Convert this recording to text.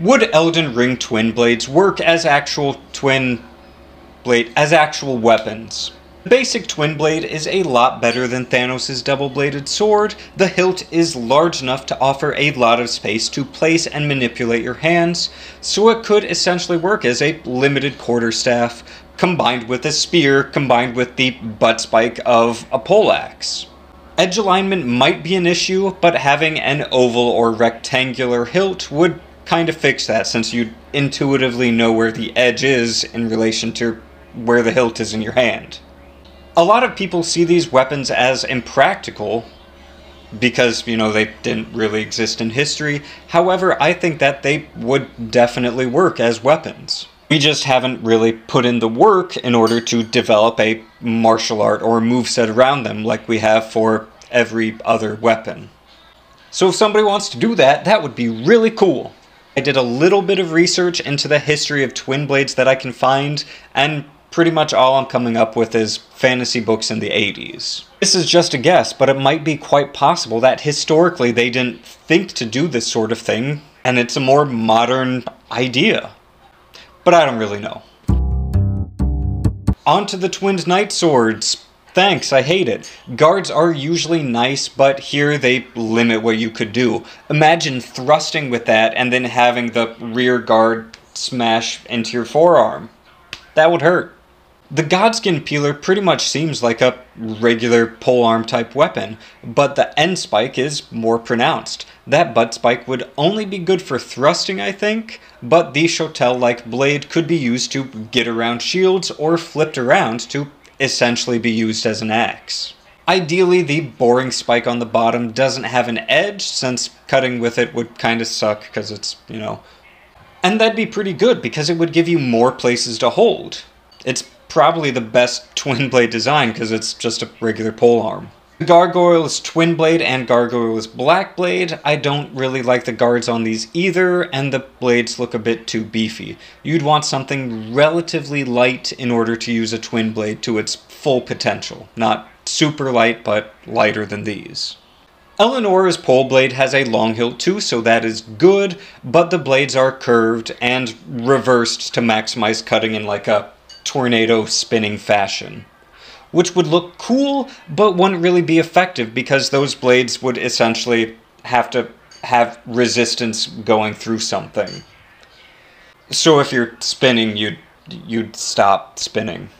Would Elden Ring Twinblades work as actual weapons? The basic Twinblade is a lot better than Thanos' double-bladed sword. The hilt is large enough to offer a lot of space to place and manipulate your hands, so it could essentially work as a limited quarterstaff, combined with a spear, combined with the butt spike of a poleaxe. Edge alignment might be an issue, but having an oval or rectangular hilt would kind of fix that, since you'd intuitively know where the edge is in relation to where the hilt is in your hand. A lot of people see these weapons as impractical because, they didn't really exist in history. However, I think that they would definitely work as weapons. We just haven't really put in the work in order to develop a martial art or moveset around them like we have for every other weapon. So if somebody wants to do that, that would be really cool. I did a little bit of research into the history of Twinblades that I can find, and pretty much all I'm coming up with is fantasy books in the 80s. This is just a guess, but it might be quite possible that historically they didn't think to do this sort of thing, and it's a more modern idea. But I don't really know. On to the twinned knight swords. Thanks, I hate it. Guards are usually nice, but here they limit what you could do. Imagine thrusting with that and then having the rear guard smash into your forearm. That would hurt. The Godskin Peeler pretty much seems like a regular polearm type weapon, but the end spike is more pronounced. That butt spike would only be good for thrusting, I think, but the Shotel-like blade could be used to get around shields or flipped around to essentially be used as an axe. Ideally, the boring spike on the bottom doesn't have an edge, since cutting with it would kind of suck because it's, And that'd be pretty good because it would give you more places to hold. It's probably the best twin blade design because it's just a regular polearm. The gargoyle is twin blade and gargoyle is black blade. I don't really like the guards on these either, and the blades look a bit too beefy. You'd want something relatively light in order to use a twin blade to its full potential. Not super light, but lighter than these. Eleonora's poleblade has a long hilt too, so that is good, but the blades are curved and reversed to maximize cutting in like a tornado spinning fashion, which would look cool, but wouldn't really be effective because those blades would essentially have to have resistance going through something. So if you're spinning, you'd stop spinning.